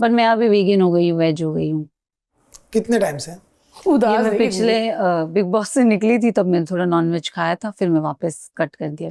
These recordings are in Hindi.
बट मैं अभी वीगन हो गई हूँ, वेज हो गई हूँ। कितने टाइम से? ये मैं पिछले बिग बॉस से निकली थी तब मैंने थोड़ा नॉनवेज खाया था, फिर मैं वापस कट कर दिया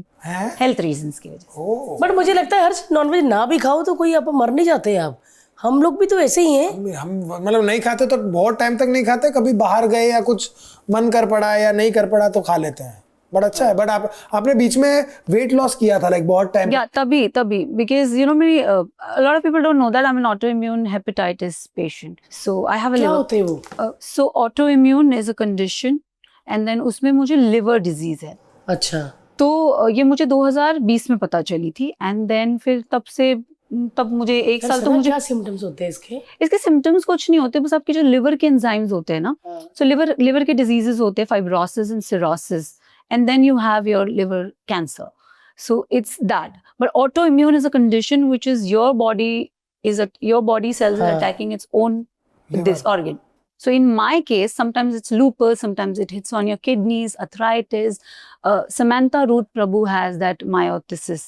हेल्थ रीजंस की वजह से। बट मुझे लगता है हर नॉनवेज ना भी खाओ तो कोई आप मर नहीं जाते आप। हम लोग भी तो ऐसे ही हैं। हम मतलब नहीं खाते तो बहुत टाइम तक नहीं खाते, कभी बाहर गए या कुछ मन कर पड़ा या नहीं कर पड़ा तो खा लेते हैं। बट अच्छा है। बट आपने बीच में वेट लॉस किया था लाइक बहुत टाइम? या तभी बिकॉज यू नो मेरी a lot of people don't know that I'm an autoimmune hepatitis patient, so I have a क्या liver होते हैं वो? so autoimmune is a condition and then उसमें मुझे liver disease है। अच्छा। तो ये मुझे 2020 में पता चली थी एंड देन फिर तब मुझे एक साल तो मुझे क्या सिम्टम्स होते हैं इसके सिम्टम्स कुछ नहीं होते, बस आपके जो लिवर के एंजाइम्स होते हैं ना, सो लिवर के डिजीजेस होते हैं, fibrosis and cirrhosis, and then you have your liver cancer. So it's that. But autoimmune is a condition which is your body cells are attacking its own this organ. So in my case, sometimes it's lupus, sometimes it hits on your kidneys, arthritis. Samantha Root Prabhu has that meiosis.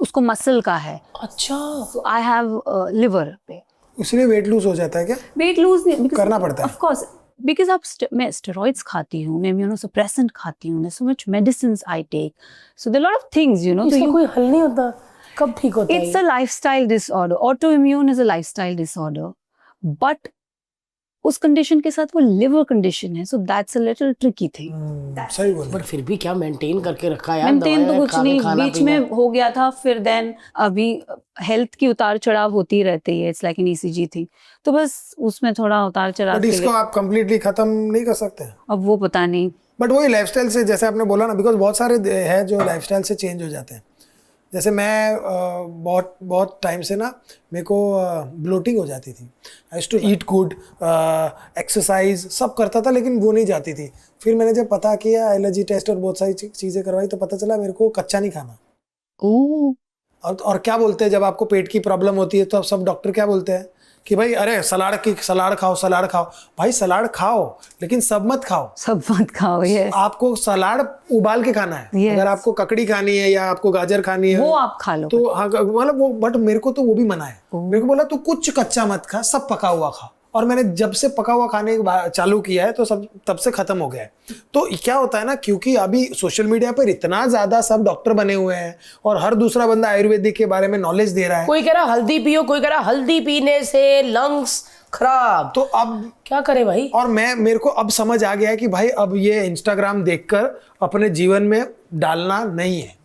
उसको मसल का है। अच्छा। So I have liver पे। इसलिए वेट लूज हो जाता है क्या? वेट लूज करना पड़ता है। Of course. बिकॉज मैं स्टेरॉइड्स खाती हूँ, मैं इम्यूनोसप्रेसेंट खाती हूँ, so much medicines I take, so there lot of things you know. इसका कोई हल नहीं होता? कब ठीक होता है? It's a lifestyle disorder. Autoimmune is a lifestyle disorder, but उस कंडीशन के साथ वो लिवर कंडीशन है, so that's a little tricky thing. सही बोल। बट फिर भी क्या मेंटेन करके रखा यार? मेंटेन तो कुछ नहीं, बीच में हो गया था, फिर देन अभी हेल्थ की उतार चढ़ाव होती रहती है, इट्स लाइक एन ईसीजी थी, तो बस उसमें थोड़ा उतार चढ़ाव। बट इसको आप कंप्लीटली खत्म नहीं कर सकते? अब वो पता नहीं। बट वही लाइफस्टाइल से, जैसे आपने बोला ना, बिकॉज बहुत सारे हैं जो लाइफस्टाइल से चेंज हो जाते हैं। जैसे मैं बहुत टाइम से ना मेरे को ब्लोटिंग हो जाती थी। I used to eat good, exercise सब करता था, लेकिन वो नहीं जाती थी। फिर मैंने जब पता किया, एलर्जी टेस्ट और बहुत सारी चीज़ें करवाई, तो पता चला मेरे को कच्चा नहीं खाना। और क्या बोलते हैं, जब आपको पेट की प्रॉब्लम होती है तो अब सब डॉक्टर क्या बोलते हैं कि भाई अरे सलाद खाओ। भाई सलाद खाओ, लेकिन सब मत खाओ। yes. आपको सलाद उबाल के खाना है। yes. अगर आपको ककड़ी खानी है या आपको गाजर खानी है वो आप खा लो, तो हाँ, मतलब वो, बट मेरे को तो वो भी मना है। मेरे को बोला तू कुछ कच्चा मत खा, सब पका हुआ खा। और मैंने जब से पका हुआ खाने चालू किया है तो सब तब से खत्म हो गया है। तो क्या होता है ना, क्योंकि अभी सोशल मीडिया पर इतना ज्यादा सब डॉक्टर बने हुए हैं और हर दूसरा बंदा आयुर्वेदिक के बारे में नॉलेज दे रहा है। कोई कह रहा हल्दी पियो, कोई कह रहा हल्दी पीने से लंग्स खराब। तो अब क्या करे भाई? और मेरे को अब समझ आ गया है कि भाई अब ये इंस्टाग्राम देखकर अपने जीवन में डालना नहीं है,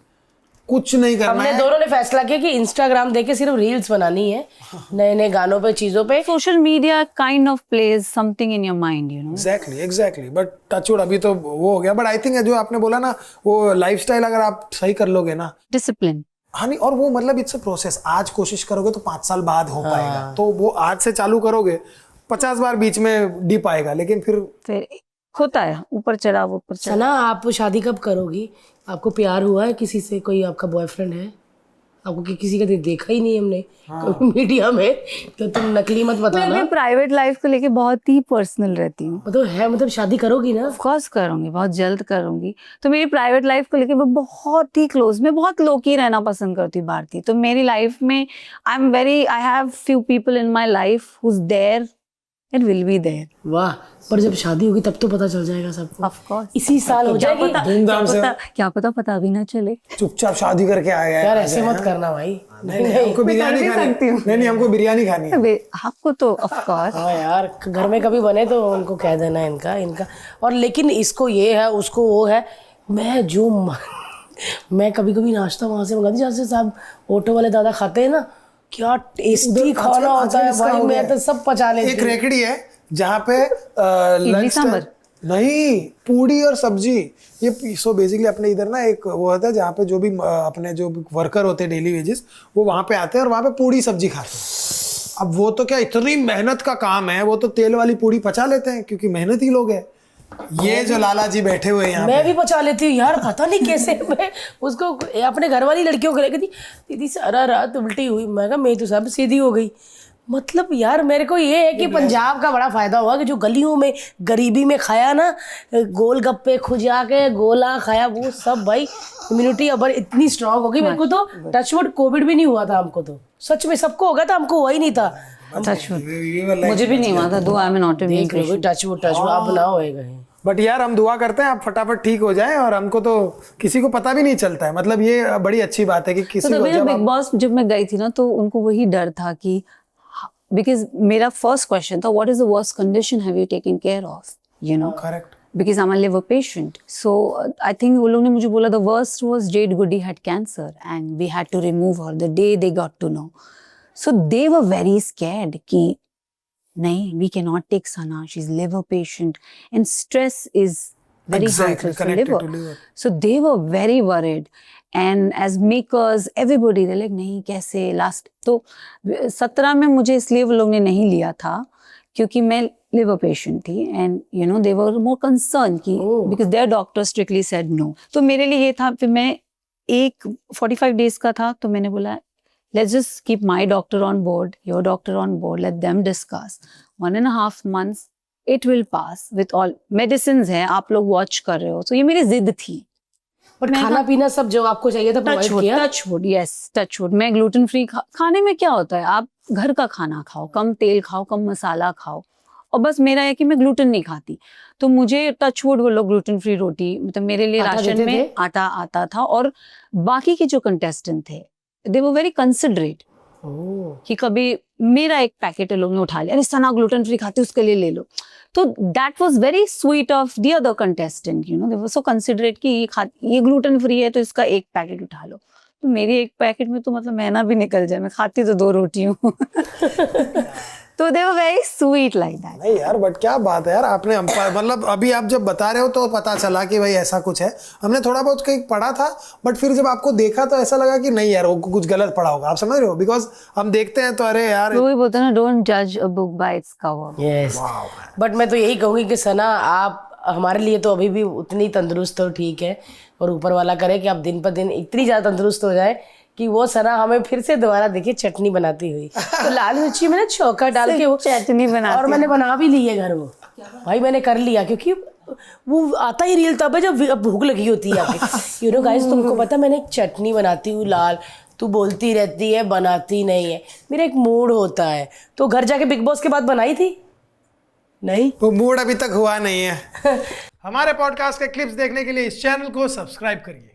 कुछ नहीं करना है। हमने दोनों ने फैसला किया कि इंस्टाग्राम देख के सिर्फ रील्स बनानी है, नए नए गानों पे, चीजों पे। Social media kind of plays something in your mind, you know. Exactly. But touch wood अभी तो वो हो गया। बट आई थिंक जो आपने बोला ना, वो लाइफस्टाइल अगर आप सही कर लोगे ना, डिसिप्लिन। हाँ नहीं, और वो मतलब इट्स अ प्रोसेस। आज कोशिश करोगे तो 5 साल बाद हो पाएगा। तो वो आज से चालू करोगे, 50 बार बीच में डिप आएगा, लेकिन फिर होता है ऊपर चढ़ाव। सना, आप शादी कब करोगी? आपको प्यार हुआ है किसी से? कोई आपका बॉयफ्रेंड है? आपको किसी का देखा ही नहीं हमने मीडिया में, तो तुम नकली मत बताना। मैं प्राइवेट लाइफ को लेके बहुत ही पर्सनल रहती हूँ। मतलब शादी करोगी ना? ऑफ कोर्स करूंगी, बहुत जल्द करूंगी। तो मेरी प्राइवेट लाइफ को लेके मैं बहुत ही क्लोज, मैं बहुत लो की रहना पसंद करती हूँ भारती। तो मेरी लाइफ में I have few people in my life who is there and will be there. वाह। पर जब शादी होगी तब तो पता चल जाएगा सबको। ऑफ कोर्स इसी साल हो जाएगी धूमधाम से। क्या पता भी ना चले। चुपचाप शादी करके आएगा यार, ऐसे मत करना भाई। नहीं, हमको बिरयानी खानी है। नहीं, हमको बिरयानी खानी है। आपको तो ऑफ कोर्स। हाँ यार, घर में कभी बने तो उनको कह देना इनका। और लेकिन इसको ये है, उसको वो है। मैं कभी कभी नाश्ता वहां से मंगाती जहाँ से साहब ऑटो वाले दादा खाते हैं ना, क्या टेस्टी खाना होता है भाई। मैं तो सब पचा लेती हूँ। एक रेकड़ी है जहाँ पे इडली सांभर नहीं, पूड़ी और सब्जी। ये सो बेसिकली अपने इधर ना एक वो होता है जहाँ पे जो भी अपने जो वर्कर होते हैं डेली वेजेस, वो वहाँ पे आते हैं और वहाँ पे पूड़ी सब्जी खाते हैं। अब वो तो क्या इतनी मेहनत का काम है, वो तो तेल वाली पूड़ी पचा लेते हैं क्योंकि मेहनती लोग हैं। ये जो लाला जी बैठे हुए हैं, मैं भी पचा लेती हूँ यार, पता नहीं कैसे। मैं उसको अपने घर वाली लड़कियों को लेकर दीदी सारा रात उल्टी हुई। मैं कहा मैं तो सब सीधी हो गई। मतलब यार, मेरे को ये है कि पंजाब का बड़ा फायदा हुआ कि जो गलियों में गरीबी में खाया ना, गोल गप्पे खुजा के गोला खाया, वो सब भाई इम्यूनिटी अब इतनी स्ट्रांग हो गई। मेरे को तो टचवुड कोविड भी नहीं हुआ था हमको तो। सच में सबको हो गया था, हमको हुआ ही नहीं था। मुझे भी नहीं हुआ था, दो आई एम नॉट देख लो, टच वो अब ना होएगा। बट यार हम दुआ करते हैं आप फटाफट ठीक हो जाएं, और हमको तो किसी को पता भी नहीं चलता है, मतलब ये बड़ी अच्छी बात है कि किसी तो को तभी बिग बॉस जब मैं गई थी ना, तो उनको वही डर था कि, बिकॉज मेरा फर्स्ट क्वेश्चन था, what is the worst condition have you taken care of, you know, correct, because I'm a liver patient. So I think वो लोग ने मुझे बोला the worst was Jade Goody had cancer and we had to remove her the day they got to know. So they were very scared कि नहीं, we cannot take Sana, she's liver patient and stress is very Exactly, harmful for connected liver. to liver. So they were very worried and as makers everybody they're like नहीं कैसे last, तो 17 में मुझे इसलिए वो लोग ने नहीं लिया था क्योंकि मैं liver patient थी and you know they were more concerned कि because their doctor strictly said no. तो मेरे लिए ये था, फिर मैं एक 45 days का था, तो मैंने बोला let's just keep my doctor on board, your doctor on board, let them discuss. 1.5 months it will pass with all medicines है, आप लोग watch कर रहे हो, तो ये मेरी जिद थी। बट खाना पीना सब जो आपको चाहिए था प्रोवाइड किया? Touch wood, yes touch wood. मैं ग्लूटेन फ्री खाने में क्या होता है, आप घर का खाना खाओ, कम तेल खाओ, कम मसाला खाओ, और बस मेरा है कि मैं ग्लूटेन नहीं खाती, तो मुझे टच वुड वो लोग ग्लूटेन फ्री रोटी, मतलब मेरे लिए राशन में आटा आता था। और बाकी के जो कंटेस्टेंट थे दे वर वेरी कंसिडरेट कि कभी मेरा एक पैकेट लोग ने उठा लिया, अरे सना ग्लूटेन फ्री खाती उसके लिए ले लो, तो that was very sweet of the other contestant, you know, they were so considerate कि ये ग्लूटेन फ्री है तो इसका एक पैकेट उठा लो। तो मेरी एक पैकेट में तो मतलब महीना भी निकल जाए, मैं खाती तो 2 रोटी हूँ। तो they were very sweet like that. नहीं यार, बट क्या बात है यार, आपने मतलब अभी आप जब बता रहे हो तो पता चला कि भाई ऐसा कुछ है। हमने थोड़ा बहुत कहीं पढ़ा था, बट फिर जब आपको देखा तो ऐसा लगा कि नहीं यार वो कुछ गलत पढ़ा होगा, आप समझ रहे हो, बिकॉज हम देखते हैं तो अरे यार वही बोलते हैं ना, डोंट जज a book by its cover. Yes, but मैं तो यही कहूँगी कि सना आप हमारे लिए तो अभी भी उतनी तंदुरुस्त हो, ठीक है, और ऊपर वाला करे कि आप दिन पर दिन इतनी ज़्यादा तंदुरुस्त हो जाए कि वो सना हमें फिर से दोबारा देखिए चटनी बनाती हुई, तो लाल मिर्ची में ना चौका डाल के वो चटनी बनाती, और मैंने बना भी ली है घर वो, भाई मैंने कर लिया, क्योंकि वो आता ही रील तब है जब भूख लगी होती है आपकी। यू नो गाइस, तुमको पता मैंने एक चटनी बनाती हूँ लाल, तू बोलती रहती है बनाती नहीं है, मेरा एक मूड होता है, तो घर जाके बिग बॉस के बाद बनाई थी नहीं, वो मूड अभी तक हुआ नहीं है। हमारे पॉडकास्ट के क्लिप्स देखने के लिए इस चैनल को सब्सक्राइब करिए।